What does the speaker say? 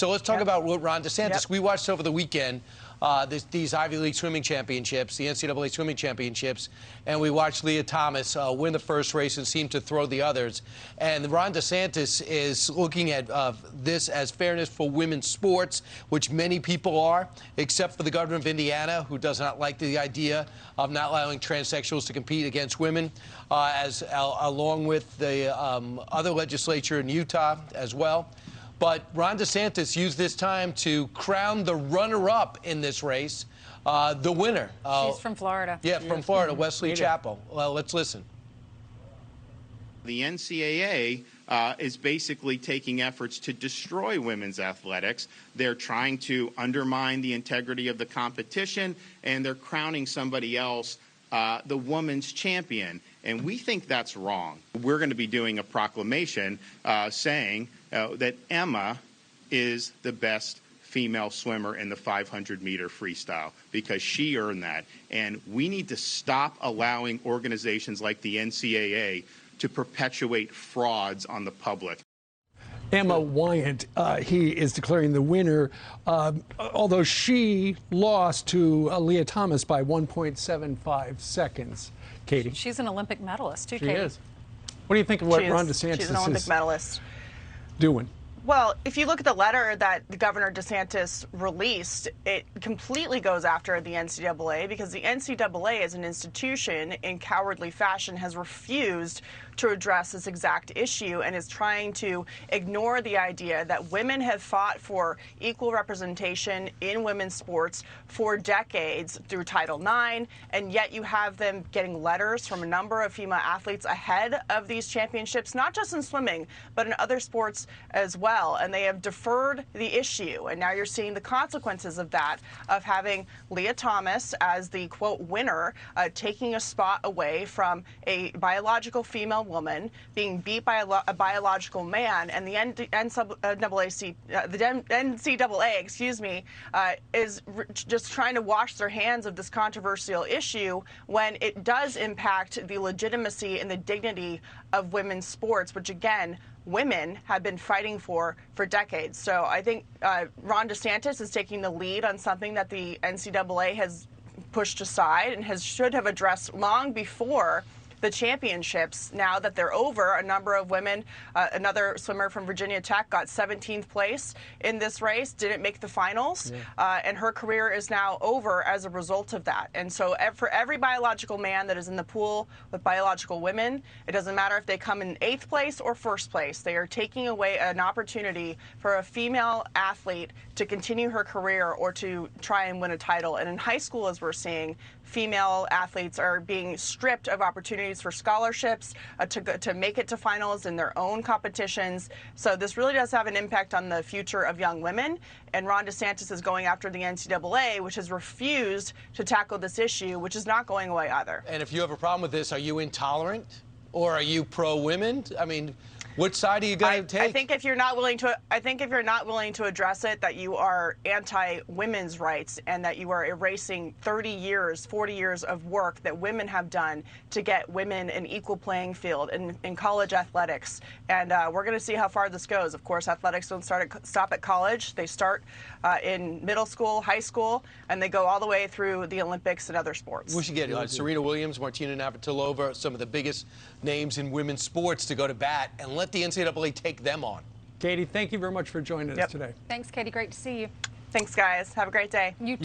So let's talk about Ron DeSantis. Yep. We watched over the weekend these Ivy League swimming championships, the NCAA swimming championships, and we watched Lia Thomas win the first race and seem to throw the others. And Ron DeSantis is looking at this as fairness for women's sports, which many people are, except for the governor of Indiana, who does not like the idea of not allowing transsexuals to compete against women, along with the other legislature in Utah as well. But Ron DeSantis used this time to crown the runner-up in this race, the winner. She's from Florida. Yeah, from Florida, Wesley Chapel. Well, let's listen. The NCAA is basically taking efforts to destroy women's athletics. They're trying to undermine the integrity of the competition, and they're crowning somebody else the women's champion. And we think that's wrong. We're going to be doing a proclamation saying that Emma is the best female swimmer in the 500-meter freestyle because she earned that. And we need to stop allowing organizations like the NCAA to perpetuate frauds on the public. Emma Wyant, he is declaring the winner, although she lost to Lia Thomas by 1.75 seconds. Katie? She's an Olympic medalist, too, She Katie. is. What do you think of what Ron DeSantis She's an Olympic is medalist. doing? Well, if you look at the letter that the Governor DeSantis released, it completely goes after the NCAA because the NCAA as an institution in cowardly fashion has refused to address this exact issue and is trying to ignore the idea that women have fought for equal representation in women's sports for decades through Title IX, and yet you have them getting letters from a number of female athletes ahead of these championships, not just in swimming, but in other sports as well. And they have deferred the issue, and now you're seeing the consequences of that, of having Lia Thomas as the, quote, winner, taking a spot away from a biological female woman being beat by a biological man, and the NCAA, excuse me, is just trying to wash their hands of this controversial issue when it does impact the legitimacy and the dignity of women's sports, which again, women have been fighting for decades. So I think Ron DeSantis is taking the lead on something that the NCAA has pushed aside and should have addressed long before the championships. Now that they're over, a number of women, another swimmer from Virginia Tech got 17th place in this race, didn't make the finals, and her career is now over as a result of that. And so for every biological man that is in the pool with biological women, it doesn't matter if they come in 8th place or 1st place, they are taking away an opportunity for a female athlete to continue her career or to try and win a title. And in high school, as we're seeing, female athletes are being stripped of opportunities for scholarships to make it to finals in their own competitions. So this really does have an impact on the future of young women. And Ron DeSantis is going after the NCAA, which has refused to tackle this issue, which is not going away either. And if you have a problem with this, are you intolerant or are you pro-women? I mean, which side are you going to take? I think if you're not willing to address it, that you are anti-women's rights and that you are erasing 30 years, 40 years of work that women have done to get women an equal playing field in college athletics. And we're going to see how far this goes. Of course, athletics don't stop at college. They start in middle school, high school, and they go all the way through the Olympics and other sports. We should get Serena Williams, Martina Navratilova, some of the biggest names in women's sports to go to bat and let the NCAA take them on. Katie, thank you very much for joining us today. Thanks, Katie. Great to see you. Thanks, guys. Have a great day.